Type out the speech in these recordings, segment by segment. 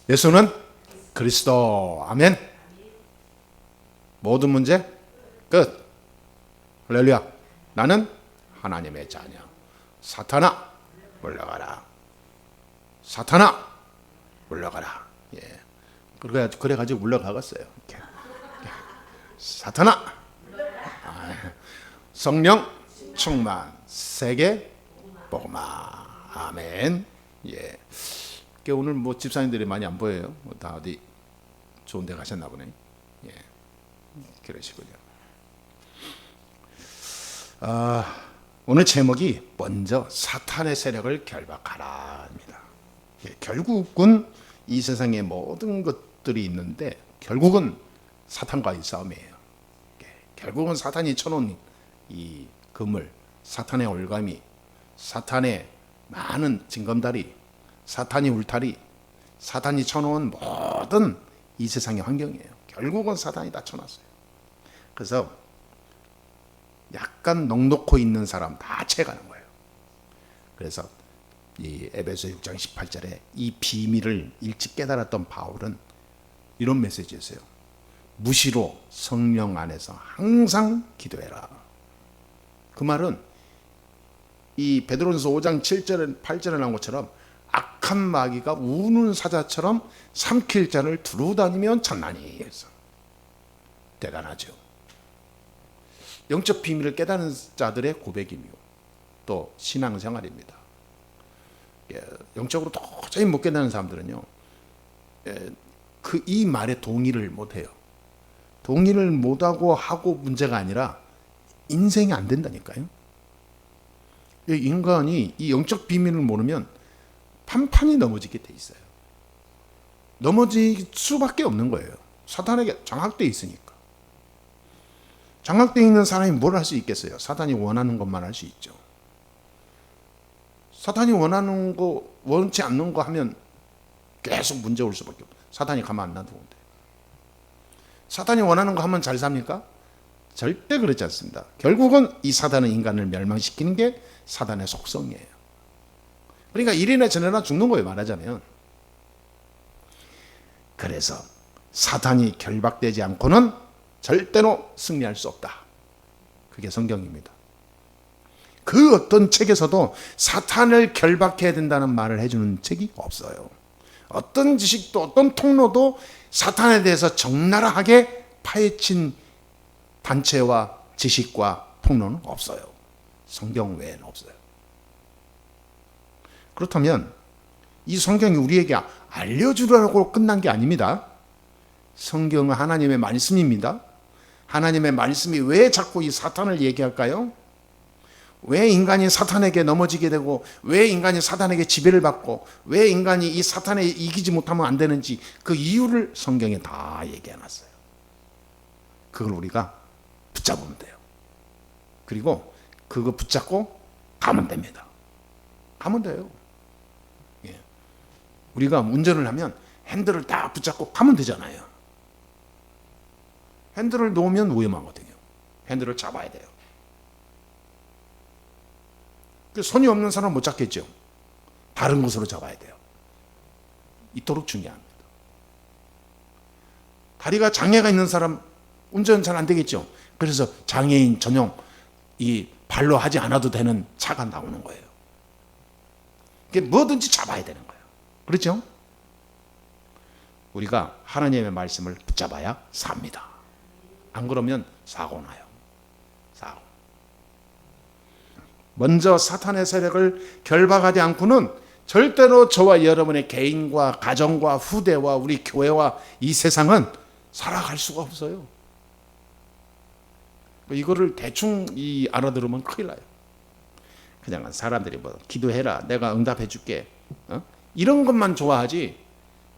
예수는 그리스도. 아멘. 모든 문제 끝. 할렐루야. 나는 하나님의 자녀. 사탄아 물러가라. 사탄아 물러가라. 예. 그래가지고 물러가겠어요. 이렇게. 사탄아. 성령 충만. 세계 복음화. 아멘. 예. 오늘 뭐 집사님들이 많이 안 보여요. 다 어디 좋은 데 가셨나 보네. 예. 그러시군요. 오늘 제목이 먼저 사탄의 세력을 결박하라입니다. 예, 결국은 이 세상에 모든 것들이 있는데 결국은 사탄과의 싸움이에요. 예, 결국은 사탄이 쳐놓은 이 그물, 사탄의 올가미, 사탄의 많은 징검다리, 사탄이 울타리, 사탄이 쳐놓은 모든 이 세상의 환경이에요. 결국은 사탄이 다 쳐놨어요. 그래서 약간 넉넉히 있는 사람 다 채가는 거예요. 그래서 이 에베소 6장 18절에 이 비밀을 일찍 깨달았던 바울은 이런 메시지였어요. 무시로 성령 안에서 항상 기도해라. 그 말은 이 베드로전서 5장 7절 8절에 나온 것처럼 악한 마귀가 우는 사자처럼 삼킬 자를 두루 다니면 천만이 해서 대단하죠. 영적 비밀을 깨닫는 자들의 고백이며 또 신앙생활입니다. 영적으로 도저히 못 깨닫는 사람들은요, 이 말에 동의를 못해요. 동의를 못하고 하고 문제가 아니라 인생이 안 된다니까요. 인간이 이 영적 비밀을 모르면 판판이 넘어지게 돼 있어요. 넘어질 수밖에 없는 거예요. 사탄에게 장악되어 있으니까. 장악되어 있는 사람이 뭘 할 수 있겠어요? 사탄이 원하는 것만 할 수 있죠. 사탄이 원하는 거, 원치 않는 거 하면 계속 문제 올 수밖에 없어요. 사탄이 가만 안 놔두는데. 사탄이 원하는 거 하면 잘 삽니까? 절대 그렇지 않습니다. 결국은 이 사단은 인간을 멸망시키는 게 사단의 속성이에요. 그러니까 일이나 저래나 죽는 거예요, 말하자면. 그래서 사탄이 결박되지 않고는 절대로 승리할 수 없다. 그게 성경입니다. 그 어떤 책에서도 사탄을 결박해야 된다는 말을 해주는 책이 없어요. 어떤 지식도 어떤 통로도 사탄에 대해서 적나라하게 파헤친 단체와 지식과 통로는 없어요. 성경 외에는 없어요. 그렇다면 이 성경이 우리에게 알려주려고 끝난 게 아닙니다. 성경은 하나님의 말씀입니다. 하나님의 말씀이 왜 자꾸 이 사탄을 얘기할까요? 왜 인간이 사탄에게 넘어지게 되고, 왜 인간이 사탄에게 지배를 받고, 왜 인간이 이 사탄에 이기지 못하면 안 되는지 그 이유를 성경에 다 얘기해 놨어요. 그걸 우리가 붙잡으면 돼요. 그리고 그거 붙잡고 가면 됩니다. 가면 돼요. 예. 우리가 운전을 하면 핸들을 딱 붙잡고 가면 되잖아요. 핸들을 놓으면 위험하거든요. 핸들을 잡아야 돼요. 손이 없는 사람은 못 잡겠죠. 다른 곳으로 잡아야 돼요. 이토록 중요합니다. 다리가 장애가 있는 사람 운전 잘 안 되겠죠. 그래서 장애인 전용 이 발로 하지 않아도 되는 차가 나오는 거예요. 이게 뭐든지 잡아야 되는 거예요. 그렇죠? 우리가 하나님의 말씀을 붙잡아야 삽니다. 안 그러면 사고 나요. 사고. 먼저 사탄의 세력을 결박하지 않고는 절대로 저와 여러분의 개인과 가정과 후대와 우리 교회와 이 세상은 살아갈 수가 없어요. 이거를 대충 알아들으면 큰일 나요. 그냥 사람들이 뭐 기도해라, 내가 응답해 줄게, 이런 것만 좋아하지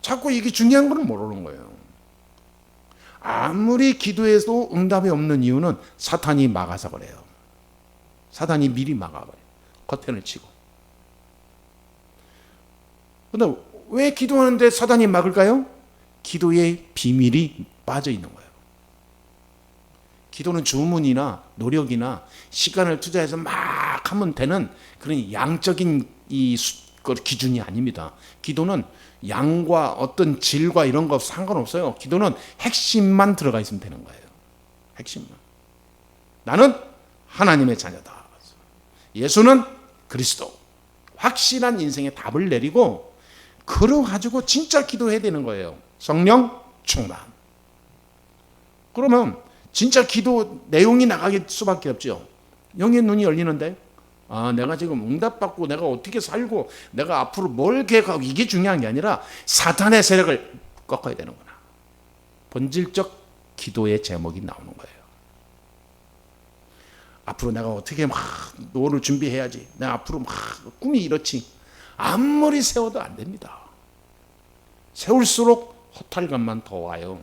자꾸 이게 중요한 걸 모르는 거예요. 아무리 기도해도 응답이 없는 이유는 사탄이 막아서 그래요. 사탄이 미리 막아버려요. 커튼을 치고. 근데 왜 기도하는데 사탄이 막을까요? 기도의 비밀이 빠져 있는 거예요. 기도는 주문이나 노력이나 시간을 투자해서 막 하면 되는 그런 양적인 그 기준이 아닙니다. 기도는 양과 어떤 질과 이런 거 상관없어요. 기도는 핵심만 들어가 있으면 되는 거예요. 핵심만. 나는 하나님의 자녀다. 예수는 그리스도. 확실한 인생의 답을 내리고 그러 가지고 진짜 기도해야 되는 거예요. 성령 충만. 그러면 진짜 기도 내용이 나갈 수밖에 없죠. 영의 눈이 열리는데 내가 지금 응답받고 내가 어떻게 살고 내가 앞으로 뭘 계획하고 이게 중요한 게 아니라 사탄의 세력을 꺾어야 되는구나. 본질적 기도의 제목이 나오는 거예요. 앞으로 내가 어떻게 막 노를 준비해야지. 내가 앞으로 막 꿈이 이렇지. 아무리 세워도 안 됩니다. 세울수록 허탈감만 더 와요.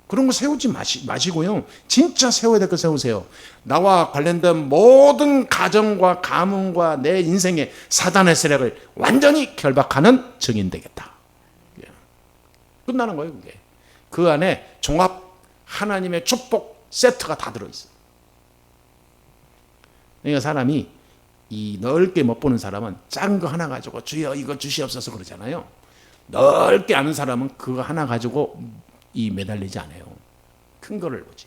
그런 거 세우지 마시고요. 진짜 세워야 될 거 세우세요. 나와 관련된 모든 가정과 가문과 내 인생의 사단의 세력을 완전히 결박하는 증인 되겠다. 끝나는 거예요, 그게. 그 안에 종합 하나님의 축복 세트가 다 들어있어요. 그러니까 사람이 이 넓게 못 보는 사람은 작은 거 하나 가지고 주여 이거 주시옵소서 그러잖아요. 넓게 아는 사람은 그거 하나 가지고 이 매달리지 않아요. 큰 거를 보지.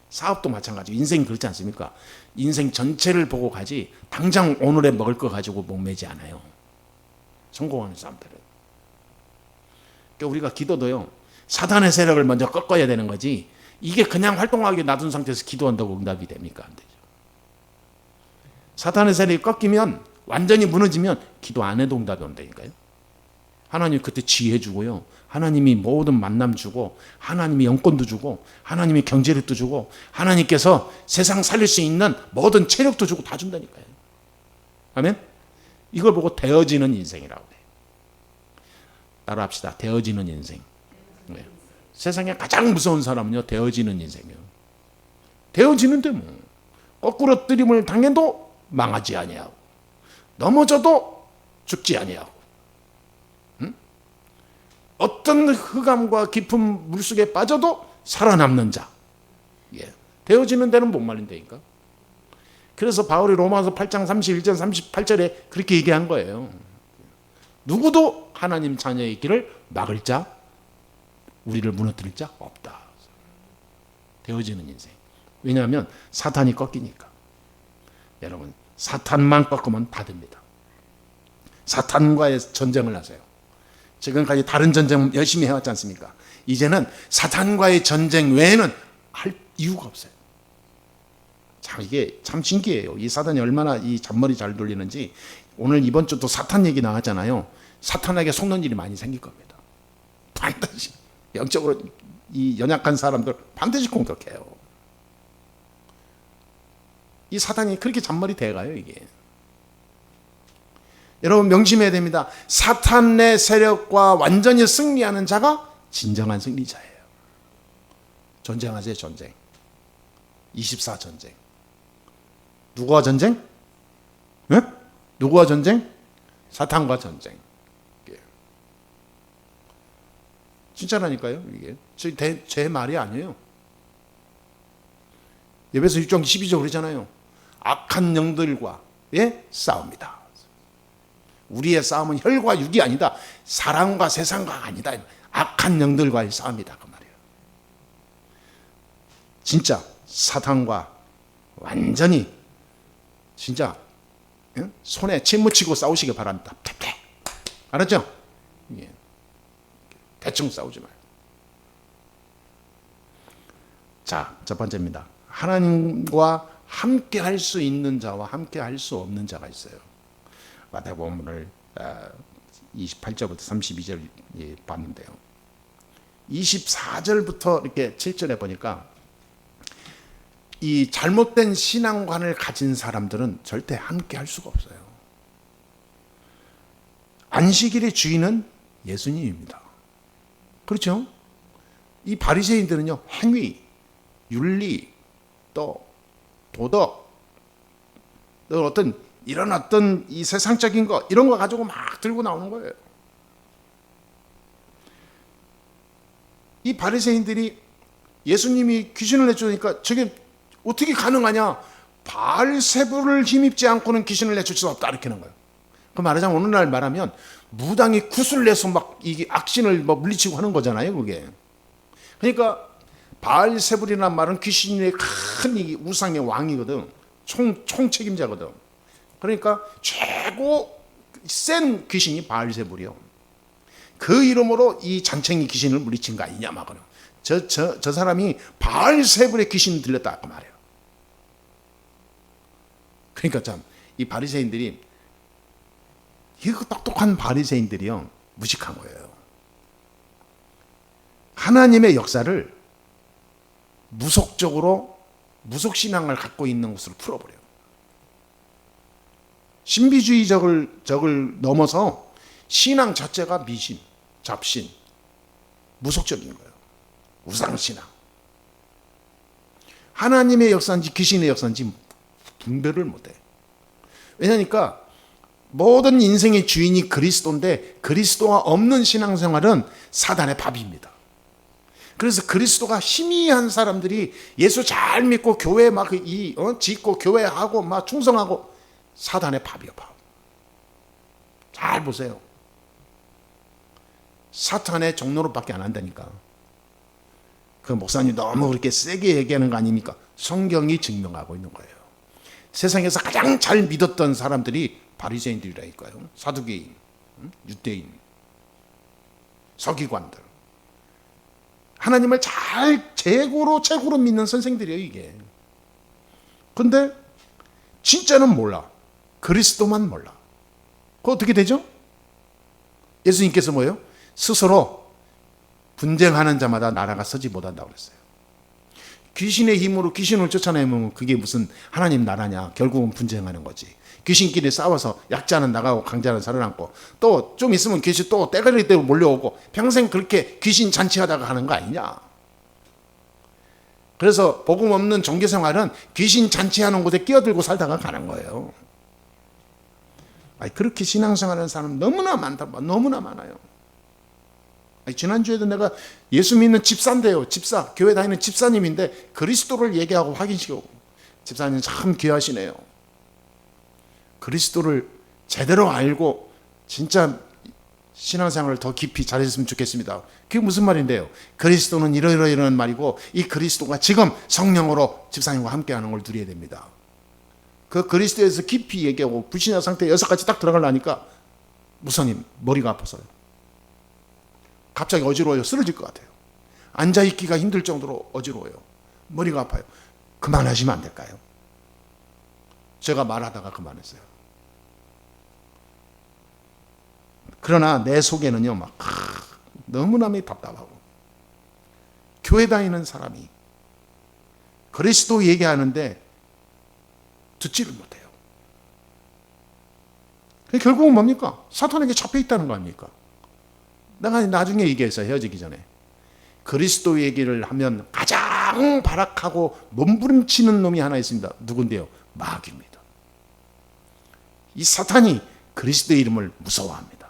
사업도 마찬가지. 인생이 그렇지 않습니까? 인생 전체를 보고 가지 당장 오늘에 먹을 거 가지고 목매지 않아요. 성공하는 사람들은. 그러니까 우리가 기도도요. 사단의 세력을 먼저 꺾어야 되는 거지. 이게 그냥 활동하게 놔둔 상태에서 기도한다고 응답이 됩니까? 안 되죠. 사단의 세력이 꺾이면 완전히 무너지면 기도 안 해도 응답이 온다니까요. 하나님 그때 지혜 주고요. 하나님이 모든 만남 주고 하나님이 영권도 주고 하나님이 경제력도 주고 하나님께서 세상 살릴 수 있는 모든 체력도 주고 다 준다니까요. 아멘? 이걸 보고 되어지는 인생이라고 해요. 따라합시다. 되어지는 인생. 네. 세상에 가장 무서운 사람은요. 되어지는 인생이에요. 되어지는데 뭐 거꾸로 뜨림을 당해도 망하지 아니하고 넘어져도 죽지 아니하고 어떤 흑암과 깊은 물속에 빠져도 살아남는 자. 예. 되어지는 데는 못 말린다니까. 그래서 바울이 로마서 8장 31절 38절에 그렇게 얘기한 거예요. 누구도 하나님 자녀의 길을 막을 자, 우리를 무너뜨릴 자 없다. 되어지는 인생. 왜냐하면 사탄이 꺾이니까. 여러분, 사탄만 꺾으면 다 됩니다. 사탄과의 전쟁을 하세요. 지금까지 다른 전쟁 열심히 해왔지 않습니까? 이제는 사탄과의 전쟁 외에는 할 이유가 없어요. 참 이게 참 신기해요. 이 사탄이 얼마나 이 잔머리 잘 돌리는지. 오늘 이번 주도 사탄 얘기 나왔잖아요. 사탄에게 속는 일이 많이 생길 겁니다. 반드시 영적으로 이 연약한 사람들 반드시 공격해요. 이 사탄이 그렇게 잔머리 돼가요, 이게. 여러분 명심해야 됩니다. 사탄의 세력과 완전히 승리하는 자가 진정한 승리자예요. 전쟁하세요, 전쟁. 24 전쟁. 누구와 전쟁? 네? 누구와 전쟁? 사탄과 전쟁. 진짜라니까요, 이게. 제 말이 아니에요. 에베소 6장 12절 그러잖아요. 악한 영들과 싸웁니다. 우리의 싸움은 혈과 육이 아니다. 사람과 세상과 아니다. 악한 영들과의 싸움이다. 그 말이에요. 진짜 사탄과 완전히 진짜 손에 침 묻히고 싸우시기 바랍니다. 팩팩. 알았죠? 예. 대충 싸우지 말고. 자, 첫 번째입니다. 하나님과 함께 할 수 있는 자와 함께 할 수 없는 자가 있어요. 마태복음을 28절부터 32절 봤는데요. 24절부터 이렇게 7절에 보니까 이 잘못된 신앙관을 가진 사람들은 절대 함께 할 수가 없어요. 안식일의 주인은 예수님입니다. 그렇죠? 이 바리새인들은요, 행위, 윤리, 또 도덕, 또 이런 어떤 이 세상적인 거, 이런 거 가지고 막 들고 나오는 거예요. 이 바리새인들이 예수님이 귀신을 내쫓으니까 저게 어떻게 가능하냐? 바알세불을 힘입지 않고는 귀신을 내쫓을 수 없다 이렇게 하는 거예요. 그 말하자면 오늘날 말하면 무당이 굿을 내서 막 이게 악신을 뭐 물리치고 하는 거잖아요, 그게. 그러니까 바알세불이라는 말은 귀신의 큰 이 우상의 왕이거든. 총책임자거든. 그러니까 최고 센 귀신이 바알세불이요. 그 이름으로 이 잔챙이 귀신을 물리친 거 아니냐 막 그래요. 저 사람이 바알세불의 귀신이 들렸다 그 말이에요. 그러니까 참 이 바리새인들이 이거 똑똑한 바리새인들이요 무식한 거예요. 하나님의 역사를 무속적으로 무속신앙을 갖고 있는 것으로 풀어버려요. 신비주의적을 넘어서 신앙 자체가 미신, 잡신, 무속적인 거예요. 우상신앙. 하나님의 역사인지 귀신의 역사인지 분별을 못해. 왜냐니까 모든 인생의 주인이 그리스도인데 그리스도가 없는 신앙생활은 사단의 밥입니다. 그래서 그리스도가 희미한 사람들이 예수 잘 믿고 교회 막 짓고 교회하고 막 충성하고 사단의 밥이요, 밥. 잘 보세요. 사탄의 종로릇밖에 안 한다니까. 그 목사님 너무 그렇게 세게 얘기하는 거 아닙니까? 성경이 증명하고 있는 거예요. 세상에서 가장 잘 믿었던 사람들이 바리새인들이라니까요. 사두개인, 유대인, 서기관들. 하나님을 잘 최고로 믿는 선생들이에요, 이게. 근데 진짜는 몰라. 그리스도만 몰라. 그거 어떻게 되죠? 예수님께서 뭐예요? 스스로 분쟁하는 자마다 나라가 서지 못한다고 그랬어요. 귀신의 힘으로 귀신을 쫓아내면 그게 무슨 하나님 나라냐. 결국은 분쟁하는 거지. 귀신끼리 싸워서 약자는 나가고 강자는 살아남고 또 좀 있으면 귀신 또 때가리 때로 몰려오고 평생 그렇게 귀신 잔치하다가 하는 거 아니냐. 그래서 복음 없는 종교생활은 귀신 잔치하는 곳에 끼어들고 살다가 가는 거예요. 그렇게 신앙생활하는 사람 너무나 많다. 너무나 많아요. 지난주에도 내가 예수 믿는 집사인데요. 집사, 교회 다니는 집사님인데 그리스도를 얘기하고 확인시키고 집사님 참 귀하시네요. 그리스도를 제대로 알고 진짜 신앙생활을 더 깊이 잘했으면 좋겠습니다. 그게 무슨 말인데요? 그리스도는 이러이러이러한 말이고 이 그리스도가 지금 성령으로 집사님과 함께하는 걸 누려야 됩니다. 그 그리스도에서 깊이 얘기하고 불신자 상태 6가지 딱 들어가려니까 목사님 머리가 아파서요. 갑자기 어지러워요. 쓰러질 것 같아요. 앉아있기가 힘들 정도로 어지러워요. 머리가 아파요. 그만하시면 안 될까요? 제가 말하다가 그만했어요. 그러나 내 속에는요, 막 너무나 답답하고 교회 다니는 사람이 그리스도 얘기하는데 듣지를 못해요. 결국은 뭡니까? 사탄에게 잡혀 있다는 거 아닙니까? 내가 나중에 얘기했어요. 헤어지기 전에. 그리스도 얘기를 하면 가장 발악하고 몸부림치는 놈이 하나 있습니다. 누군데요? 마귀입니다. 이 사탄이 그리스도의 이름을 무서워합니다.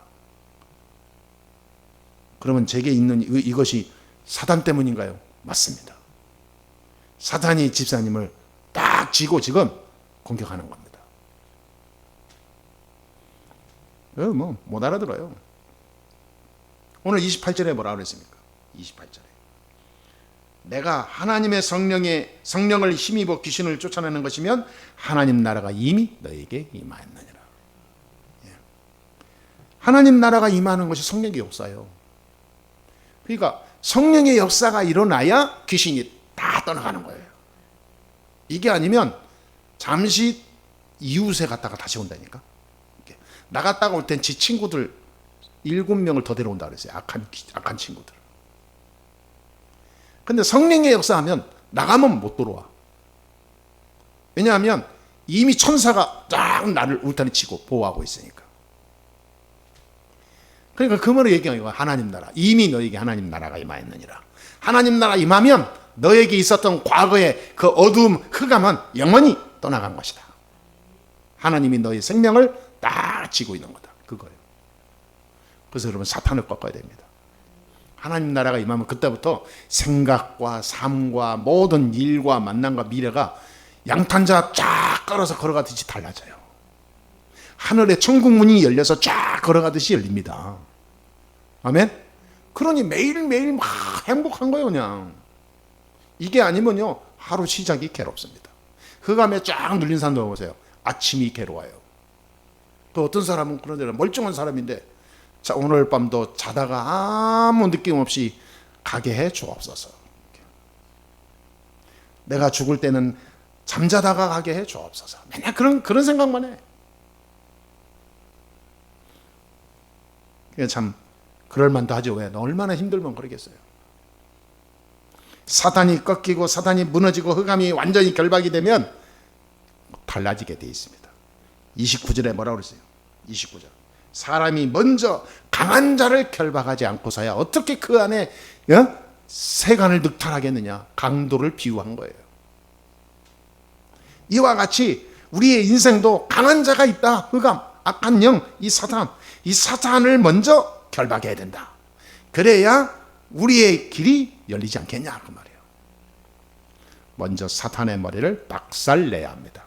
그러면 제게 있는 이것이 사탄 때문인가요? 맞습니다. 사탄이 집사님을 딱 쥐고 지금 공격하는 겁니다. 못 알아들어요. 오늘 28절에 뭐라 그랬습니까? 28절에 내가 하나님의 성령을 힘입어 귀신을 쫓아내는 것이면 하나님 나라가 이미 너에게 임하였느니라. 하나님 나라가 임하는 것이 성령의 역사예요. 그러니까 성령의 역사가 일어나야 귀신이 다 떠나가는 거예요. 이게 아니면 잠시 이웃에 갔다가 다시 온다니까. 나갔다가 올 땐 지 친구들 7명을 더 데려온다 그랬어요. 악한 친구들. 근데 성령의 역사하면 나가면 못 들어와. 왜냐하면 이미 천사가 쫙 나를 울타리 치고 보호하고 있으니까. 그러니까 그 말을 얘기하는 거야. 하나님 나라. 이미 너에게 하나님 나라가 임하였느니라. 하나님 나라 임하면 너에게 있었던 과거의 그 어두움, 흑암은 영원히 떠나간 것이다. 하나님이 너의 생명을 딱 쥐고 있는 거다. 그거예요. 그래서 여러분 사탄을 꺾어야 됩니다. 하나님 나라가 임하면 그때부터 생각과 삶과 모든 일과 만남과 미래가 양탄자 쫙 깔아서 걸어가듯이 달라져요. 하늘의 천국 문이 열려서 쫙 걸어가듯이 열립니다. 아멘? 그러니 매일매일 막 행복한 거예요, 그냥. 이게 아니면요, 하루 시작이 괴롭습니다. 흑암에 쫙 눌린 사람 보세요. 아침이 괴로워요. 또 어떤 사람은 그런 데는 멀쩡한 사람인데, 자, 오늘 밤도 자다가 아무 느낌 없이 가게 해 주옵소서. 내가 죽을 때는 잠자다가 가게 해 주옵소서. 맨날 그런 생각만 해. 참 그럴만도 하죠. 왜? 얼마나 힘들면 그러겠어요. 사탄이 꺾이고 사탄이 무너지고 흑암이 완전히 결박이 되면 달라지게 돼 있습니다. 29절에 뭐라고 그랬어요? 29절. 사람이 먼저 강한 자를 결박하지 않고서야 어떻게 그 안에 세간을 늑탈하겠느냐. 강도를 비유한 거예요. 이와 같이 우리의 인생도 강한 자가 있다. 흑암, 악한 영, 이 사탄을 먼저 결박해야 된다. 그래야 우리의 길이 열리지 않겠냐 그 말이에요. 먼저 사탄의 머리를 박살내야 합니다.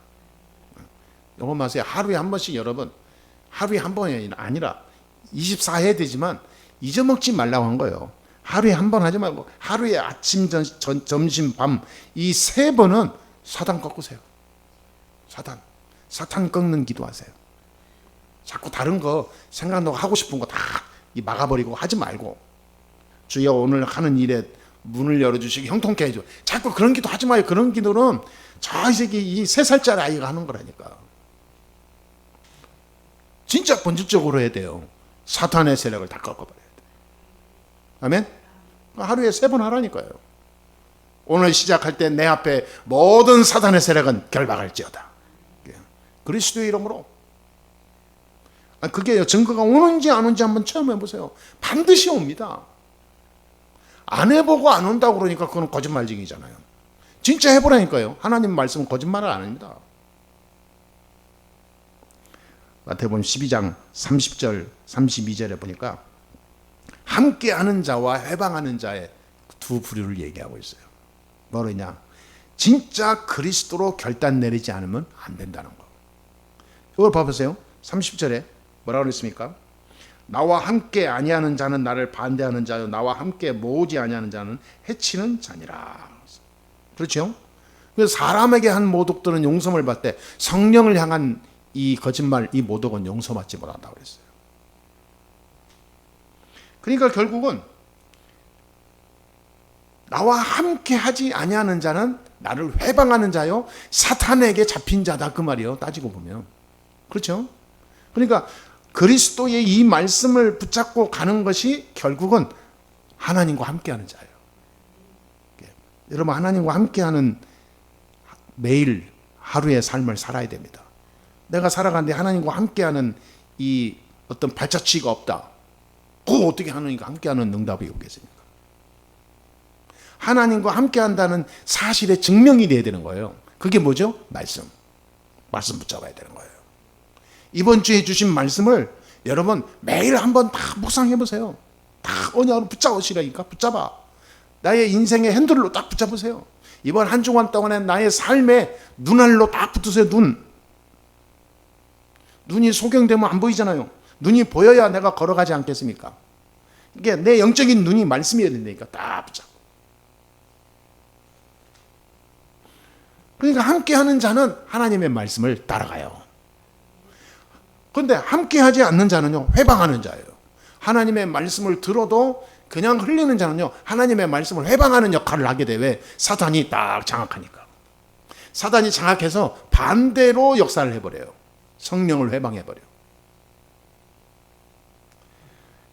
이거 마세요. 하루에 한 번씩 여러분, 하루에 한 번이 아니라 24회 되지만 잊어먹지 말라고 한 거예요. 하루에 한 번 하지 말고 하루에 아침, 점심, 밤 이 3번은 사탄 꺾으세요. 사탄 꺾는 기도하세요. 자꾸 다른 거 생각나고 하고 싶은 거 다 막아버리고 하지 말고, 주여 오늘 하는 일에 문을 열어주시기 형통케 해줘. 자꾸 그런 기도 하지 마요. 그런 기도는 저 새끼 이 3살짜리 아이가 하는 거라니까. 진짜 본질적으로 해야 돼요. 사탄의 세력을 다 꺾어버려야 돼. 아멘? 하루에 3번 하라니까요. 오늘 시작할 때 내 앞에 모든 사탄의 세력은 결박할지어다. 그리스도의 이름으로. 그게 증거가 오는지 안 오는지 한번 체험해 보세요. 반드시 옵니다. 안 해보고 안 온다고 그러니까 그건 거짓말쟁이잖아요. 진짜 해보라니까요. 하나님 말씀은 거짓말을 안 합니다. 마태복음 12장 30절 32절에 보니까 함께하는 자와 해방하는 자의 두 부류를 얘기하고 있어요. 뭐냐? 진짜 그리스도로 결단 내리지 않으면 안 된다는 거. 이걸 봐보세요. 30절에 뭐라고 그랬습니까? 나와 함께 아니하는 자는 나를 반대하는 자요, 나와 함께 모으지 아니하는 자는 해치는 자니라. 그렇죠? 그래서 사람에게 한 모독들은 용서를 받되 성령을 향한 이 거짓말, 이 모독은 용서받지 못한다고 그랬어요. 그러니까 결국은 나와 함께 하지 아니하는 자는 나를 회방하는 자요, 사탄에게 잡힌 자다 그 말이에요. 따지고 보면. 그렇죠? 그러니까 그리스도의 이 말씀을 붙잡고 가는 것이 결국은 하나님과 함께하는 자예요. 여러분, 하나님과 함께하는 매일 하루의 삶을 살아야 됩니다. 내가 살아가는데 하나님과 함께하는 이 어떤 발자취가 없다. 그거 어떻게 하나님과 함께하는 응답이 오겠습니까? 하나님과 함께한다는 사실의 증명이 돼야 되는 거예요. 그게 뭐죠? 말씀 붙잡아야 되는 거예요. 이번 주에 주신 말씀을 여러분 매일 한번 다 묵상해 보세요. 다 언약으로 붙잡으시라니까. 붙잡아. 나의 인생의 핸들로 딱 붙잡으세요. 이번 한 주간 동안에 나의 삶의 눈알로 딱 붙으세요. 눈이 소경되면 안 보이잖아요. 눈이 보여야 내가 걸어가지 않겠습니까? 이게 내 영적인 눈이 말씀이어야 된다니까. 딱 붙잡고. 그러니까 함께하는 자는 하나님의 말씀을 따라가요. 그런데 함께하지 않는 자는요, 회방하는 자예요. 하나님의 말씀을 들어도 그냥 흘리는 자는요, 하나님의 말씀을 회방하는 역할을 하게 돼. 왜? 사탄이 딱 장악하니까. 사탄이 장악해서 반대로 역사를 해버려요. 성령을 회방해버려.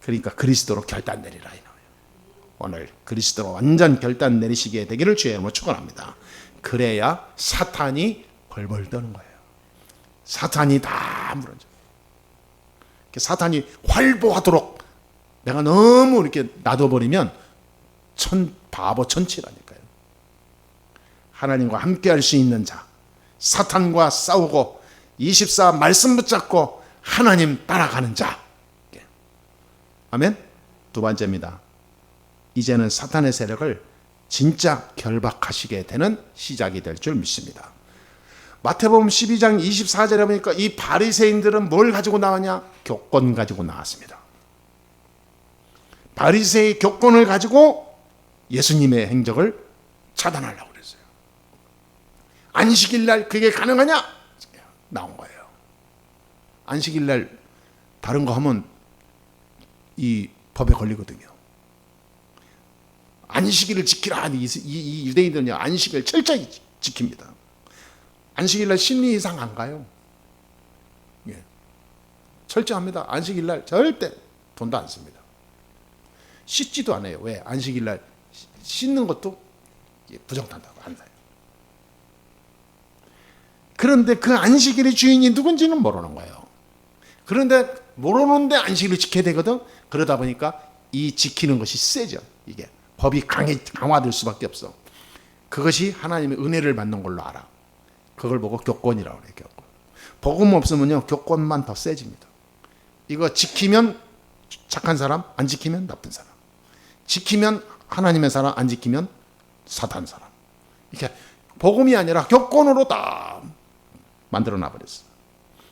그러니까 그리스도로 결단 내리라. 오늘 그리스도로 완전 결단 내리시게 되기를 주의 이름으로 축원합니다. 그래야 사탄이 벌벌 떠는 거예요. 사탄이 다 무너져. 사탄이 활보하도록 내가 너무 이렇게 놔둬버리면 바보 천치라니까요. 하나님과 함께 할 수 있는 자, 사탄과 싸우고 24 말씀 붙잡고 하나님 따라가는 자. 아멘. 두 번째입니다. 이제는 사탄의 세력을 진짜 결박하시게 되는 시작이 될 줄 믿습니다. 마태복음 12장 24절에 보니까 이 바리새인들은 뭘 가지고 나왔냐? 교권 가지고 나왔습니다. 바리새의 교권을 가지고 예수님의 행적을 차단하려고 그랬어요. 안식일 날 그게 가능하냐? 나온 거예요. 안식일 날 다른 거 하면 이 법에 걸리거든요. 안식일을 지키라. 이 유대인들은요, 안식일 철저히 지킵니다. 안식일 날 심리 이상 안 가요. 예. 철저합니다. 안식일 날 절대 돈도 안 씁니다. 씻지도 않아요. 왜? 안식일 날 씻는 것도 부정탄다고 안 사요. 그런데 그 안식일의 주인이 누군지는 모르는 거예요. 그런데 모르는데 안식일을 지켜야 되거든. 그러다 보니까 이 지키는 것이 세죠. 이게 법이 강화될 수밖에 없어. 그것이 하나님의 은혜를 받는 걸로 알아. 그걸 보고 교권이라고 그래요. 교권. 복음 없으면요, 교권만 더 세집니다. 이거 지키면 착한 사람, 안 지키면 나쁜 사람. 지키면 하나님의 사람, 안 지키면 사탄 사람. 이렇게 복음이 아니라 교권으로 다 만들어 놔버렸어.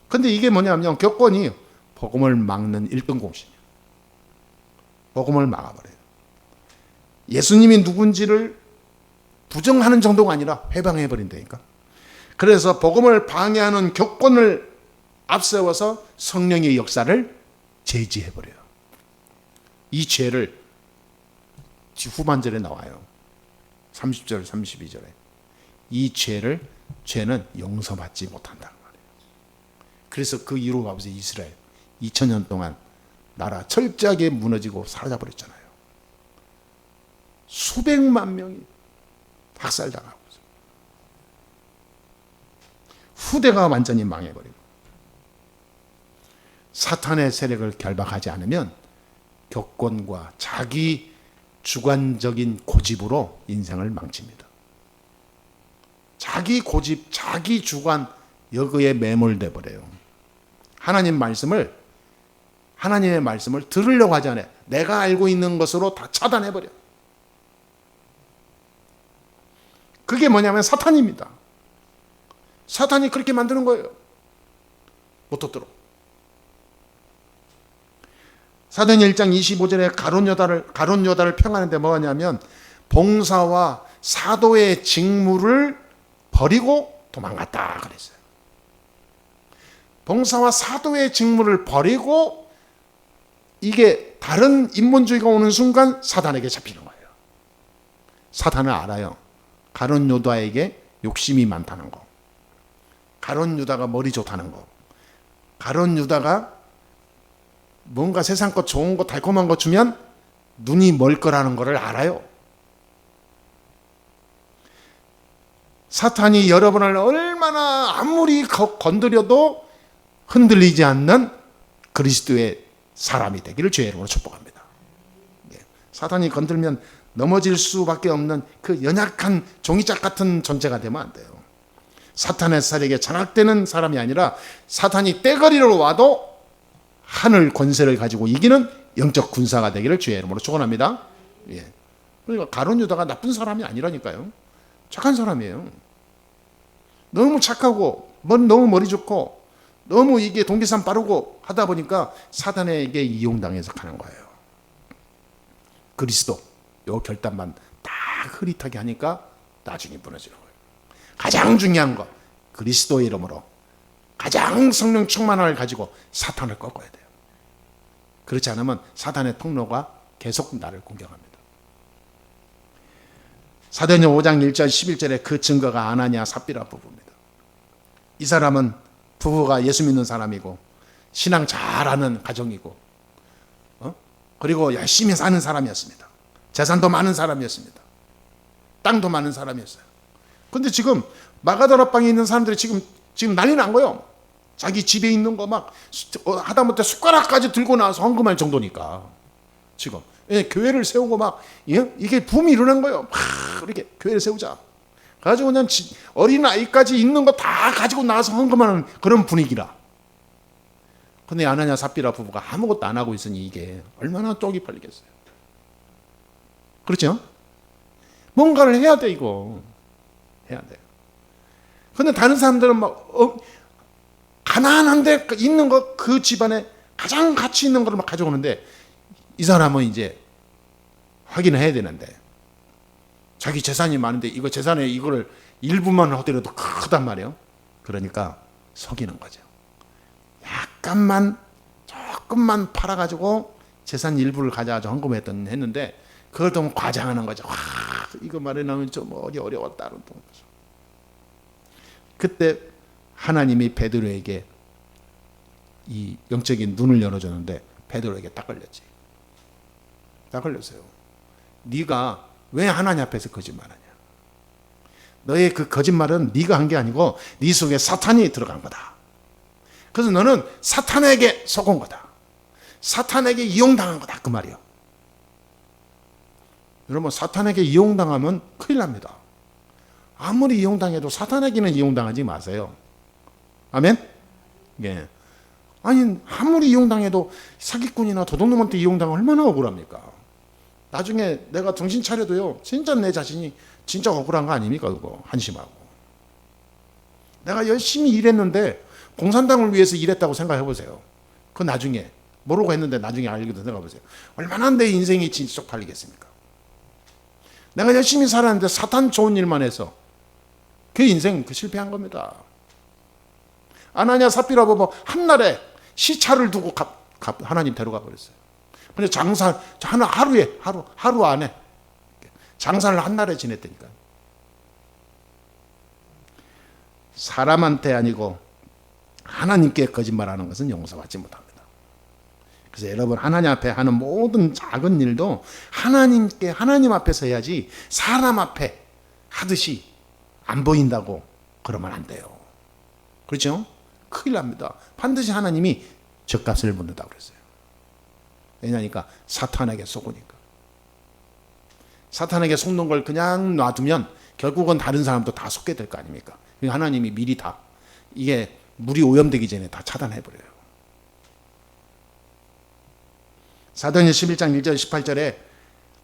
근데 이게 뭐냐면 교권이 복음을 막는 1등 공신이에요. 복음을 막아버려요. 예수님이 누군지를 부정하는 정도가 아니라 회방해버린다니까. 그래서 복음을 방해하는 교권을 앞세워서 성령의 역사를 제지해버려요. 이 죄를 후반절에 나와요. 30절, 32절에. 이 죄는 용서받지 못한다는 말이에요. 그래서 그 이유로 가보세요. 이스라엘 2000년 동안 나라 철저하게 무너지고 사라져버렸잖아요. 수백만 명이 학살당하고 후대가 완전히 망해버리고 사탄의 세력을 결박하지 않으면 교권과 자기 주관적인 고집으로 인생을 망칩니다. 자기 고집, 자기 주관 여기에 매몰돼 버려요. 하나님의 말씀을 들으려고 하지 않아요. 내가 알고 있는 것으로 다 차단해 버려. 그게 뭐냐면 사탄입니다. 사탄이 그렇게 만드는 거예요. 못 듣도록. 사도행전 1장 25절에 가룟 요다를 평하는데 뭐냐면 봉사와 사도의 직무를 버리고 도망갔다 그랬어요. 봉사와 사도의 직무를 버리고 이게 다른 인본주의가 오는 순간 사단에게 잡히는 거예요. 사탄은 알아요. 가룟 요다에게 욕심이 많다는 거. 가룟 유다가 머리 좋다는 거. 가룟 유다가 뭔가 세상 것 좋은 거 달콤한 거 주면 눈이 멀 거라는 거를 알아요. 사탄이 여러분을 얼마나 아무리 건드려도 흔들리지 않는 그리스도의 사람이 되기를 주의 이름으로 축복합니다. 사탄이 건들면 넘어질 수밖에 없는 그 연약한 종이짝 같은 존재가 되면 안 돼요. 사탄의 세력에 장악되는 사람이 아니라 사탄이 떼거리로 와도 하늘 권세를 가지고 이기는 영적 군사가 되기를 주의 이름으로 축원합니다. 예. 그러니까 가룟 유다가 나쁜 사람이 아니라니까요. 착한 사람이에요. 너무 착하고 너무 머리 좋고 너무 이게 동기산 빠르고 하다 보니까 사탄에게 이용당해서 가는 거예요. 그리스도 요 결단만 딱 흐릿하게 하니까 나중에 무너지는 거예요. 가장 중요한 거 그리스도의 이름으로 가장 성령 충만함을 가지고 사탄을 꺾어야 돼요. 그렇지 않으면 사탄의 통로가 계속 나를 공격합니다. 사도행전 5장 1절 11절에 그 증거가 아나니아 삽비라 부부입니다. 이 사람은 부부가 예수 믿는 사람이고 신앙 잘하는 가정이고 그리고 열심히 사는 사람이었습니다. 재산도 많은 사람이었습니다. 땅도 많은 사람이었어요. 근데 지금 마가다락방에 있는 사람들이 지금 난리 난 거예요. 자기 집에 있는 거 막 하다못해 숟가락까지 들고 나와서 헌금할 정도니까 지금 교회를 세우고 막 이게 붐이 일어난 거예요. 막 이렇게 교회를 세우자. 가지고 그냥 어린 아이까지 있는 거 다 가지고 나와서 헌금하는 그런 분위기라. 근데 아나니아 삽비라 부부가 아무것도 안 하고 있으니 이게 얼마나 쪽이 팔리겠어요. 그렇죠? 뭔가를 해야 돼 이거. 해야 돼요. 근데 다른 사람들은 막 가난한데 있는 거 그 집안에 가장 가치 있는 거를 막 가져오는데 이 사람은 이제 확인을 해야 되는데 자기 재산이 많은데 이거 재산에 이거를 일부만 하더라도 크단 말이에요. 그러니까 속이는 거죠. 조금만 팔아가지고 재산 일부를 가져가지고 헌금했는데 그걸 또 과장하는 거죠. 와, 이거 마련하면 좀 어려웠다. 그때 하나님이 베드로에게 이 영적인 눈을 열어줬는데 베드로에게 딱 걸렸지. 딱 걸렸어요. 네가 왜 하나님 앞에서 거짓말하냐? 너의 그 거짓말은 네가 한 게 아니고 네 속에 사탄이 들어간 거다. 그래서 너는 사탄에게 속은 거다. 사탄에게 이용당한 거다. 그 말이요. 여러분, 사탄에게 이용당하면 큰일 납니다. 아무리 이용당해도 사탄에게는 이용당하지 마세요. 아멘? 예. 아니, 아무리 이용당해도 사기꾼이나 도둑놈한테 이용당하면 얼마나 억울합니까? 나중에 내가 정신 차려도요, 진짜 내 자신이 진짜 억울한 거 아닙니까? 그거 한심하고. 내가 열심히 일했는데 공산당을 위해서 일했다고 생각해 보세요. 그 나중에 모르고 했는데 나중에 알게 된 생각해 보세요. 얼마나 내 인생이 진짜 쪽팔리겠습니까? 내가 열심히 살았는데 사탄 좋은 일만 해서 그 인생 실패한 겁니다. 아나니아 삽비라 보고 한날에 시차를 두고 하나님 데려가 버렸어요. 근데 하루 안에 장사를 한날에 지냈다니까요. 사람한테 아니고 하나님께 거짓말하는 것은 용서받지 못합니다. 그래서 여러분, 하나님 앞에 하는 모든 작은 일도 하나님 앞에서 해야지 사람 앞에 하듯이 안 보인다고 그러면 안 돼요. 그렇죠? 큰일 납니다. 반드시 하나님이 죗값을 묻는다고 그랬어요. 왜냐니까 사탄에게 속으니까. 사탄에게 속는 걸 그냥 놔두면 결국은 다른 사람도 다 속게 될 거 아닙니까? 하나님이 미리 다 이게 물이 오염되기 전에 다 차단해버려요. 사도행전 11장 1절 18절에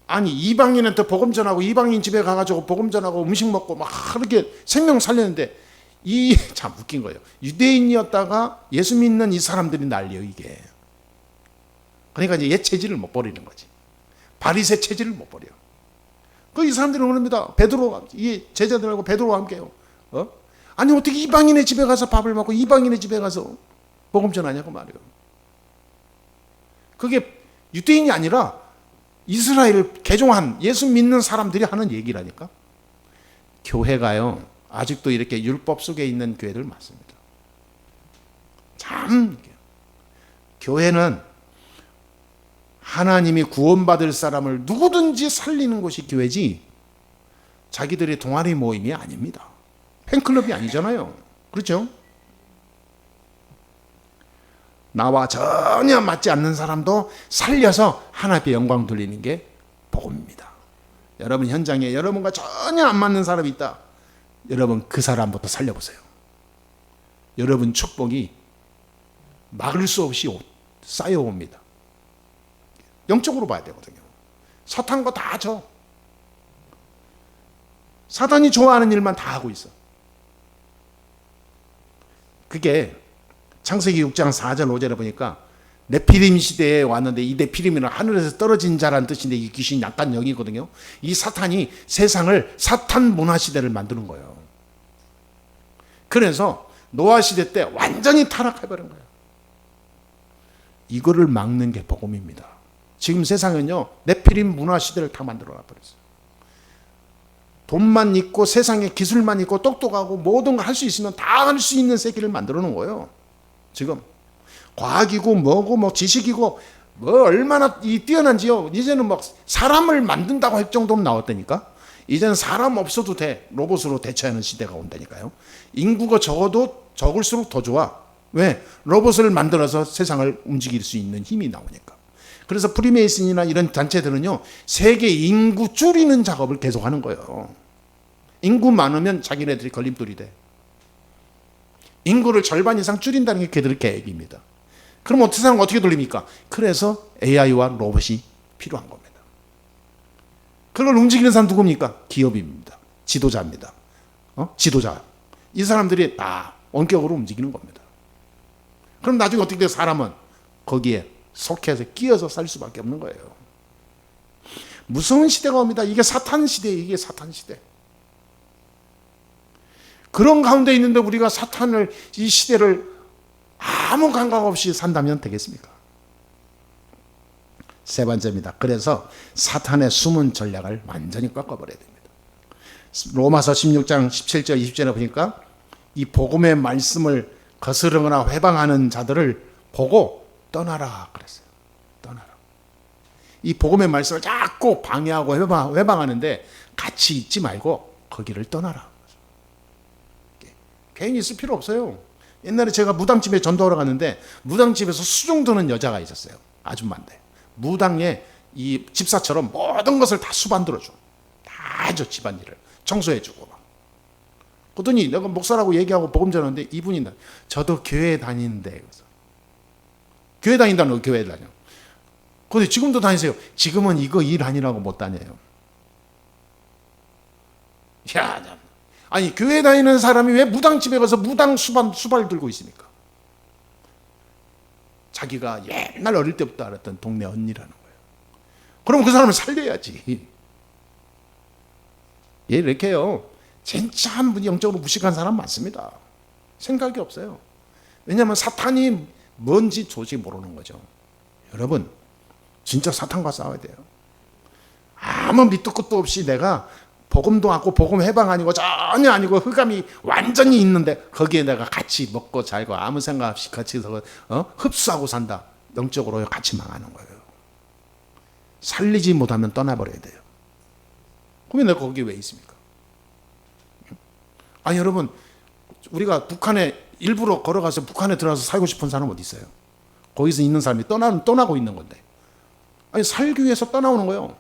아니 이방인한테 복음 전하고 이방인 집에 가가지고 복음 전하고 음식 먹고 막 그렇게 생명 살렸는데 참 웃긴 거예요. 유대인이었다가 예수 믿는 이 사람들이 난리예요, 이게. 그러니까 이제 옛 체질을 못 버리는 거지. 바리새 체질을 못 버려. 이 사람들은 그럽니다. 이 제자들하고 베드로와 함께요. 아니 어떻게 이방인의 집에 가서 밥을 먹고 이방인의 집에 가서 복음 전하냐고 말이에요. 그게 유대인이 아니라 이스라엘을 개종한 예수 믿는 사람들이 하는 얘기라니까. 교회가요, 아직도 이렇게 율법 속에 있는 교회들 많습니다. 참, 교회는 하나님이 구원받을 사람을 누구든지 살리는 곳이 교회지 자기들의 동아리 모임이 아닙니다. 팬클럽이 아니잖아요. 그렇죠? 나와 전혀 맞지 않는 사람도 살려서 하나님께 영광 돌리는 게 복음입니다. 여러분 현장에 여러분과 전혀 안 맞는 사람이 있다. 여러분 그 사람부터 살려보세요. 여러분 축복이 막을 수 없이 쌓여옵니다. 영적으로 봐야 되거든요. 사탄과 다 져. 사탄이 좋아하는 일만 다 하고 있어. 그게 창세기 6장 4절 5절에 보니까 네피림 시대에 왔는데 이 네피림이는 하늘에서 떨어진 자라는 뜻인데 이 귀신이 약간 영이거든요. 이 사탄이 세상을 사탄 문화 시대를 만드는 거예요. 그래서 노아 시대 때 완전히 타락해버린 거예요. 이거를 막는 게 복음입니다. 지금 세상은요 네피림 문화 시대를 다 만들어 놔버렸어요. 돈만 있고 세상에 기술만 있고 똑똑하고 모든 걸 할 수 있으면 다 할 수 있는 세계를 만들어 놓은 거예요. 지금 과학이고 뭐고 뭐 지식이고 뭐 얼마나 뛰어난지요. 이제는 막 사람을 만든다고 할 정도로 나왔다니까. 이제는 사람 없어도 돼. 로봇으로 대체하는 시대가 온다니까요. 인구가 적을수록 더 좋아. 왜? 로봇을 만들어서 세상을 움직일 수 있는 힘이 나오니까. 그래서 프리메이슨이나 이런 단체들은요 세계 인구 줄이는 작업을 계속하는 거예요. 인구 많으면 자기네들이 걸림돌이 돼. 인구를 절반 이상 줄인다는 게 그들의 계획입니다. 그럼 세상을 어떻게 돌립니까? 그래서 AI와 로봇이 필요한 겁니다. 그걸 움직이는 사람 누굽니까? 기업입니다. 지도자입니다. 지도자. 이 사람들이 다 원격으로 움직이는 겁니다. 그럼 나중에 어떻게 돼요? 사람은 거기에 속해서 끼어서 살 수밖에 없는 거예요. 무서운 시대가 옵니다. 이게 사탄 시대예요. 이게 사탄 시대. 그런 가운데 있는데 우리가 사탄을, 이 시대를 아무 감각 없이 산다면 되겠습니까? 세 번째입니다. 그래서 사탄의 숨은 전략을 완전히 꺾어버려야 됩니다. 로마서 16장 17절 20절에 보니까 이 복음의 말씀을 거스르거나 회방하는 자들을 보고 떠나라 그랬어요. 떠나라. 이 복음의 말씀을 자꾸 방해하고 회방하는데 같이 있지 말고 거기를 떠나라. 개인이 있을 필요 없어요. 옛날에 제가 무당집에 전도하러 갔는데 무당집에서 수종 드는 여자가 있었어요. 아줌마인데 무당에 이 집사처럼 모든 것을 다 수반 들어줘. 다 해줘. 집안일을 청소해주고. 그러더니 내가 목사라고 얘기하고 복음 전하는데 이분이 저도 교회 다니는데 그래서 교회 다닌다는 거 교회 다녀. 근데 지금도 다니세요. 지금은 이거 일 아니라고 못 다녀요. 야, 아니 교회 다니는 사람이 왜 무당집에 가서 무당 수발 들고 있습니까? 자기가 옛날 어릴 때부터 알았던 동네 언니라는 거예요. 그럼 그 사람을 살려야지. 예, 이렇게요. 진짜 한 분이 영적으로 무식한 사람 많습니다. 생각이 없어요. 왜냐하면 사탄이 뭔지 조직 모르는 거죠. 여러분, 진짜 사탄과 싸워야 돼요. 아무 밑도 끝도 없이 내가 복음도 않고 복음 해방 아니고 전혀 아니고 흑암이 완전히 있는데 거기에 내가 같이 먹고 살고 아무 생각 없이 같이 흡수하고 산다. 영적으로 같이 망하는 거예요. 살리지 못하면 떠나버려야 돼요. 그러면 내가 거기 왜 있습니까? 아니 여러분, 우리가 북한에 일부러 걸어가서 북한에 들어가서 살고 싶은 사람 어디 있어요? 거기서 있는 사람이 떠나고 있는 건데. 아니 살기 위해서 떠나오는 거예요.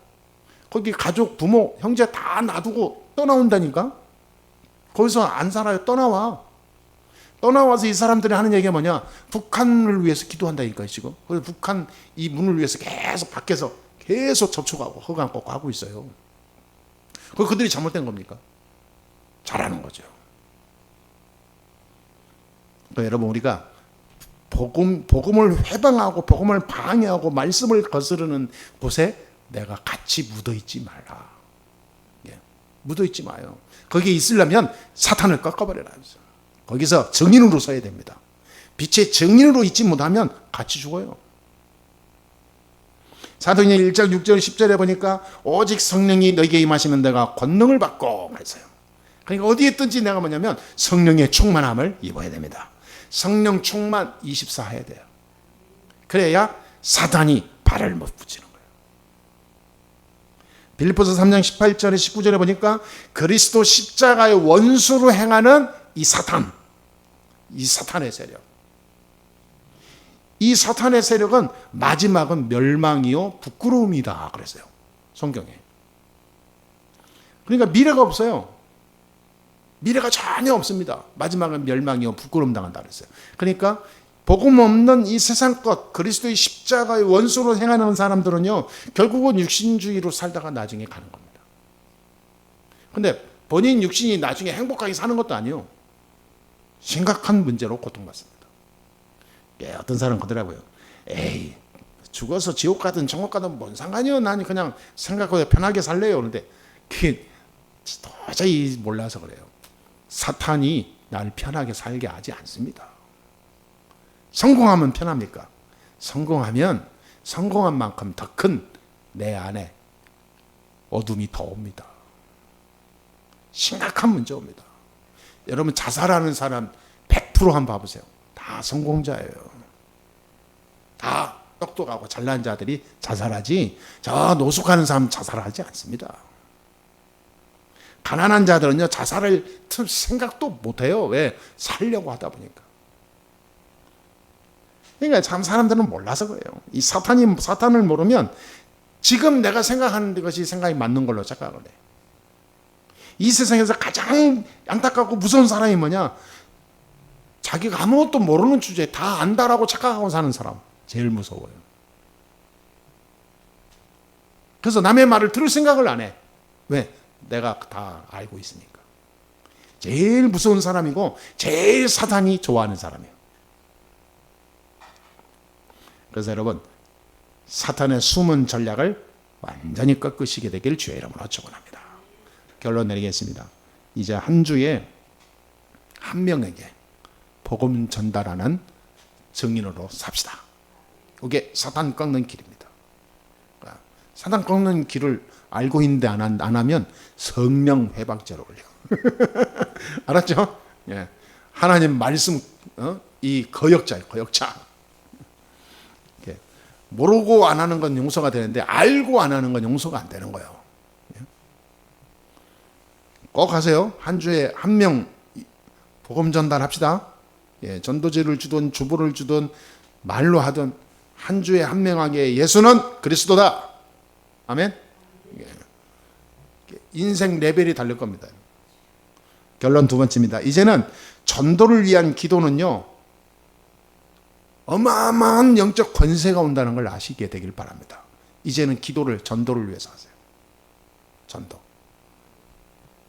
거기 가족, 부모, 형제 다 놔두고 떠나온다니까? 거기서 안 살아요. 떠나와. 떠나와서 이 사람들이 하는 얘기가 뭐냐? 북한을 위해서 기도한다니까요, 지금. 그래서 북한 이 문을 위해서 계속 밖에서 계속 접촉하고 허강 꺾고 하고 있어요. 그들이 잘못된 겁니까? 잘하는 거죠. 그러니까 여러분, 우리가 복음을 회방하고 복음을 방해하고 말씀을 거스르는 곳에 내가 같이 묻어있지 말라. 예, 묻어있지 마요. 거기에 있으려면 사탄을 꺾어버려라. 거기서 증인으로 서야 됩니다. 빛의 증인으로 있지 못하면 같이 죽어요. 사도행전 1장 6절 10절에 보니까 오직 성령이 너에게 임하시면 내가 권능을 받고 그랬어요. 그러니까 어디에 있든지 내가 뭐냐면 성령의 충만함을 입어야 됩니다. 성령 충만 24 해야 돼요. 그래야 사단이 발을 못 붙이는 거예요. 빌립보서 3장 18절에 19절에 보니까 그리스도 십자가의 원수로 행하는 이 사탄, 이 사탄의 세력. 이 사탄의 세력은 마지막은 멸망이요 부끄러움이다 그랬어요. 성경에. 그러니까 미래가 없어요. 미래가 전혀 없습니다. 마지막은 멸망이요 부끄러움 당한다 그랬어요. 그러니까 복음 없는 이 세상 것, 그리스도의 십자가의 원수로 행하는 사람들은요 결국은 육신주의로 살다가 나중에 가는 겁니다. 근데 본인 육신이 나중에 행복하게 사는 것도 아니에요. 심각한 문제로 고통받습니다. 예, 어떤 사람은 그러더라고요. 에이, 죽어서 지옥 가든 천국 가든 뭔 상관이요. 난 그냥 생각보다 편하게 살래요. 그런데 그게 도저히 몰라서 그래요. 사탄이 나를 편하게 살게 하지 않습니다. 성공하면 편합니까? 성공한 만큼 더 큰 내 안에 어둠이 더 옵니다. 심각한 문제 옵니다. 여러분 자살하는 사람 100% 한번 봐보세요. 다 성공자예요. 다 똑똑하고 잘난 자들이 자살하지 저 노숙하는 사람 자살하지 않습니다. 가난한 자들은요 자살을 생각도 못해요. 왜? 살려고 하다 보니까. 그러니까 참 사람들은 몰라서 그래요. 이 사탄을 모르면 지금 내가 생각하는 것이 생각이 맞는 걸로 착각을 해. 이 세상에서 가장 안타깝고 무서운 사람이 뭐냐? 자기가 아무것도 모르는 주제에 다 안다라고 착각하고 사는 사람. 제일 무서워요. 그래서 남의 말을 들을 생각을 안 해. 왜? 내가 다 알고 있으니까. 제일 무서운 사람이고 제일 사탄이 좋아하는 사람이에요. 그래서 여러분, 사탄의 숨은 전략을 완전히 꺾으시게 되길 주의 이름으로 축원합니다. 결론 내리겠습니다. 이제 한 주에 한 명에게 복음 전달하는 증인으로 삽시다. 이게 사탄 꺾는 길입니다. 사탄 꺾는 길을 알고 있는데 안 하면 성령 회방죄로 올려. 알았죠? 예. 하나님 말씀, 이 거역자예요, 거역자. 모르고 안 하는 건 용서가 되는데 알고 안 하는 건 용서가 안 되는 거예요. 꼭 하세요. 한 주에 한 명 복음 전달합시다. 예, 전도지를 주든 주보를 주든 말로 하든 한 주에 한 명에게 예수는 그리스도다. 아멘. 예. 인생 레벨이 다를 겁니다. 결론 두 번째입니다. 이제는 전도를 위한 기도는요, 어마어마한 영적 권세가 온다는 걸 아시게 되길 바랍니다. 이제는 기도를 전도를 위해서 하세요. 전도.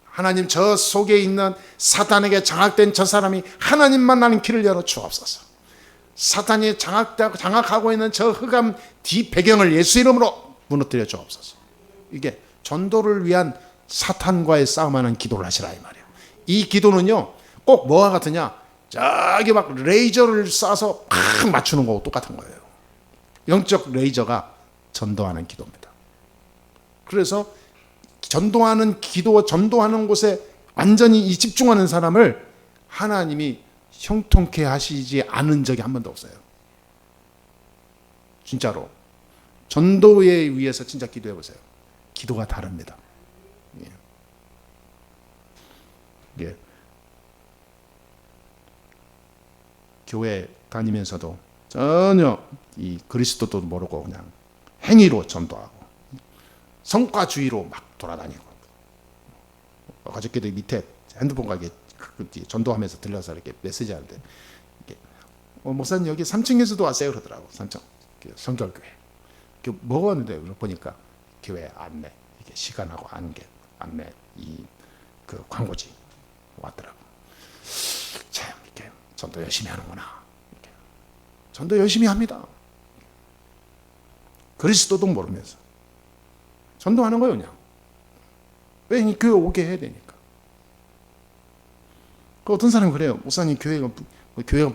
하나님, 저 속에 있는 사탄에게 장악된 저 사람이 하나님만 나는 길을 열어 주옵소서. 사탄이 장악하고 있는 저 흑암 뒤 배경을 예수 이름으로 무너뜨려 주옵소서. 이게 전도를 위한 사탄과의 싸움하는 기도를 하시라 이 말이에요. 이 기도는요, 꼭 뭐와 같으냐? 저기 막 레이저를 쏴서 팍 맞추는 거하고 똑같은 거예요. 영적 레이저가 전도하는 기도입니다. 그래서 전도하는 기도, 전도하는 곳에 완전히 집중하는 사람을 하나님이 형통케 하시지 않은 적이 한 번도 없어요. 진짜로. 전도에 위해서 진짜 기도해 보세요. 기도가 다릅니다. 예. 교회 다니면서도 전혀 이 그리스도도 모르고 그냥 행위로 전도하고 성과주의로 막 돌아다니고, 어저께도 밑에 핸드폰과 이렇게 전도하면서 들려서 이렇게 메시지 하는데, 목사님 여기 3층에서도 왔어요 그러더라고. 3층 성결교회 먹었는데 보니까 교회 안내, 이게 시간하고 안내 그 광고지 왔더라고. 참 이렇게 전도 열심히 하는구나. 이렇게. 전도 열심히 합니다. 그리스도도 모르면서 전도하는 거예요 그냥. 왜 이 교회 오게 해야 되니까. 그 어떤 사람은 그래요. 목사님 교회가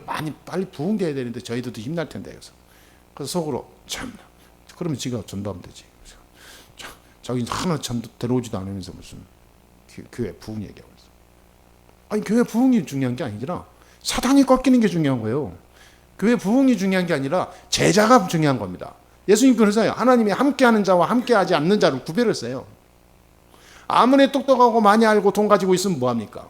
많이 빨리 부흥돼야 되는데 저희들도 힘날 텐데. 그래서 속으로 참, 그러면 지가 전도하면 되지. 자기 하나 전도 데려오지도 않으면서 무슨 교회 부흥 얘기하고 있어. 아니, 교회 부흥이 중요한 게 아니라 사탄이 꺾이는 게 중요한 거예요. 교회 부흥이 중요한 게 아니라 제자가 중요한 겁니다. 예수님 그러세요. 하나님이 함께하는 자와 함께하지 않는 자를 구별했어요. 아무리 똑똑하고 많이 알고 돈 가지고 있으면 뭐합니까?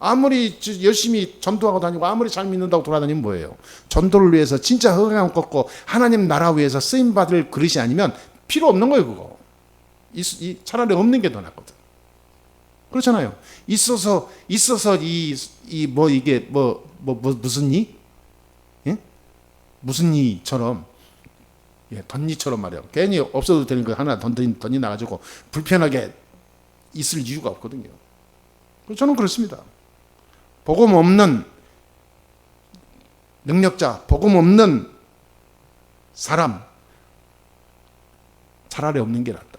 아무리 열심히 전도하고 다니고 아무리 잘 믿는다고 돌아다니면 뭐예요? 전도를 위해서 진짜 흑암 꺾고 하나님 나라 위해서 쓰임받을 그릇이 아니면 필요 없는 거예요. 그거 차라리 없는 게 더 낫거든. 그렇잖아요. 있어서 이게 무슨 이? 예? 무슨 이처럼, 예, 덧니처럼 말이에요. 괜히 없어도 되는 거 하나 덧니 나가지고 불편하게 있을 이유가 없거든요. 저는 그렇습니다. 복음 없는 능력자, 복음 없는 사람, 차라리 없는 게 낫다.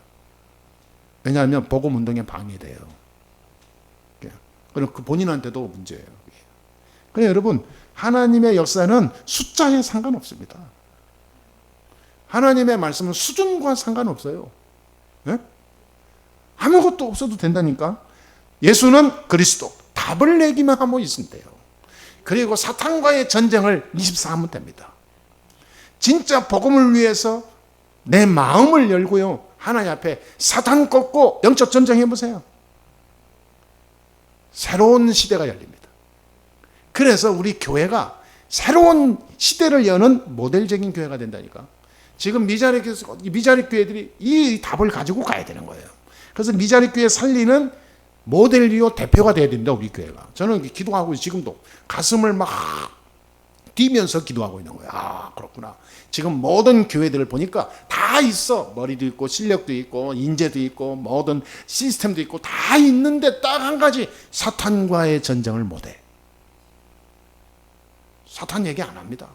왜냐하면 복음 운동에 방해돼요. 그럼 그 본인한테도 문제예요. 그러니까 여러분, 하나님의 역사는 숫자에 상관없습니다. 하나님의 말씀은 수준과 상관없어요. 네? 아무것도 없어도 된다니까. 예수는 그리스도. 답을 내기만 하면 있으면 돼요. 그리고 사탄과의 전쟁을 24하면 됩니다. 진짜 복음을 위해서 내 마음을 열고요, 하나님 앞에 사탄 꺾고 영적 전쟁해 보세요. 새로운 시대가 열립니다. 그래서 우리 교회가 새로운 시대를 여는 모델적인 교회가 된다니까. 지금 미자립 교회들이 이 답을 가지고 가야 되는 거예요. 그래서 미자립 교회 살리는 모델이요 대표가 돼야 됩니다. 우리 교회가. 저는 기도하고 지금도 가슴을 막 뛰면서 기도하고 있는 거예요. 아, 그렇구나. 지금 모든 교회들을 보니까 다 있어. 머리도 있고 실력도 있고 인재도 있고 모든 시스템도 있고 다 있는데 딱 한 가지, 사탄과의 전쟁을 못해. 사탄 얘기 안 합니다.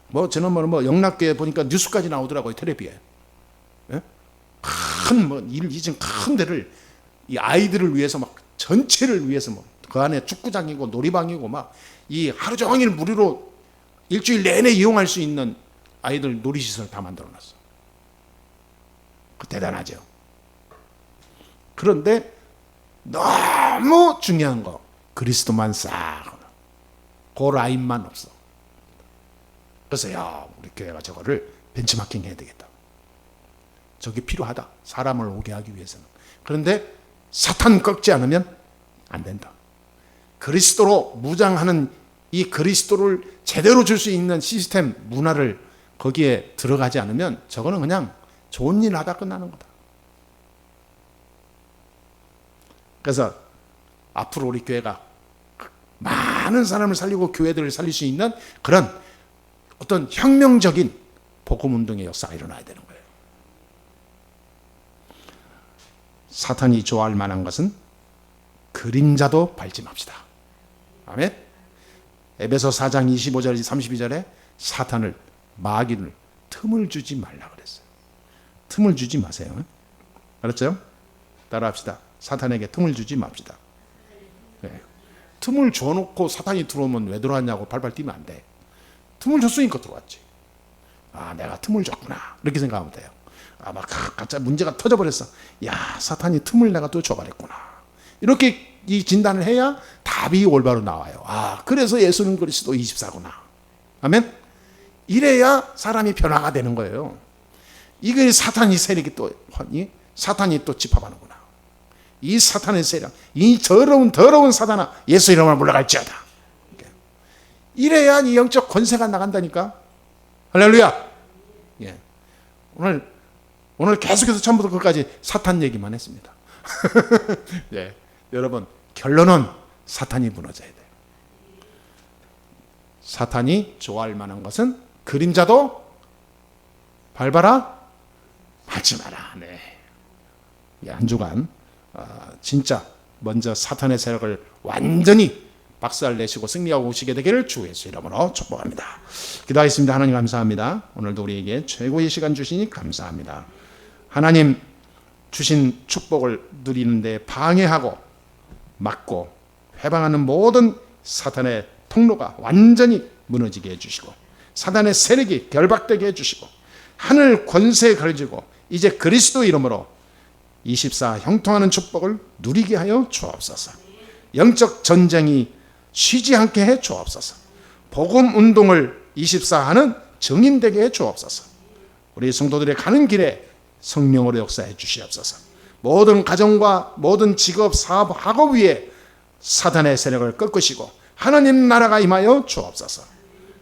뭐 저는 뭐 영락교회 보니까 뉴스까지 나오더라고요. 텔레비에. 큰 뭐 일 이전 큰 데를 이 아이들을 위해서 막 전체를 위해서 뭐 그 안에 축구장이고 놀이방이고 막 이 하루 종일 무료로 일주일 내내 이용할 수 있는 아이들 놀이시설 다 만들어 놨어. 그 대단하죠. 그런데 너무 중요한 거, 그리스도만 싹, 그 라인만 없어. 그래서 야, 우리 교회가 저거를 벤치마킹 해야 되겠다. 저게 필요하다. 사람을 오게 하기 위해서는. 그런데 사탄 꺾지 않으면 안 된다. 그리스도로 무장하는 이 그리스도를 제대로 줄 수 있는 시스템, 문화를 거기에 들어가지 않으면 저거는 그냥 좋은 일 하다 끝나는 거다. 그래서 앞으로 우리 교회가 많은 사람을 살리고 교회들을 살릴 수 있는 그런 어떤 혁명적인 복음운동의 역사가 일어나야 되는 거예요. 사탄이 좋아할 만한 것은 그림자도 밟지 맙시다. 아멘. 에베소 4장 25절 32절에 사탄을, 마귀를 틈을 주지 말라 그랬어요. 틈을 주지 마세요. 알았죠? 따라합시다. 사탄에게 틈을 주지 맙시다. 네. 틈을 줘놓고 사탄이 들어오면 왜 들어왔냐고 발발 뛰면 안 돼. 틈을 줬으니까 들어왔지. 아, 내가 틈을 줬구나. 이렇게 생각하면 돼요. 아, 막 가짜 문제가 터져버렸어. 야, 사탄이 틈을 내가 또 줘버렸구나. 이렇게 이 진단을 해야 답이 올바로 나와요. 아, 그래서 예수는 그리스도 24구나. 아멘? 이래야 사람이 변화가 되는 거예요. 이게 사탄이 세력이 또, 사탄이 또 집합하는구나. 이 사탄의 세력, 이 더러운 사탄아, 예수 이름으로 물러갈지어다. 이래야 이 영적 권세가 나간다니까. 할렐루야. 예. 오늘 계속해서 처음부터 끝까지 사탄 얘기만 했습니다. 예. 여러분, 결론은 사탄이 무너져야 돼요. 사탄이 좋아할 만한 것은 그림자도 밟아라, 밟지 마라. 네. 한 주간 진짜 먼저 사탄의 세력을 완전히 박살 내시고 승리하고 오시게 되기를 주 예수 이름으로 축복합니다. 기도하겠습니다. 하나님 감사합니다. 오늘도 우리에게 최고의 시간 주시니 감사합니다. 하나님 주신 축복을 누리는데 방해하고 막고 회방하는 모든 사탄의 통로가 완전히 무너지게 해주시고 사탄의 세력이 결박되게 해주시고 하늘 권세에 걸어지고 이제 그리스도 이름으로 24 형통하는 축복을 누리게 하여 주옵소서. 영적 전쟁이 쉬지 않게 해 주옵소서. 복음 운동을 24 하는 증인되게 해 주옵소서. 우리 성도들의 가는 길에 성령으로 역사해 주시옵소서. 모든 가정과 모든 직업, 사업, 학업 위에 사탄의 세력을 꺾으시고 하나님 나라가 임하여 주옵소서.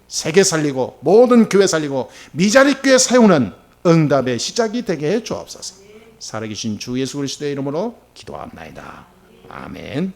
세계 살리고 모든 교회 살리고 미자리 교회 세우는 응답의 시작이 되게 해 주옵소서. 살아계신 주 예수 그리스도의 이름으로 기도합나이다. 아멘.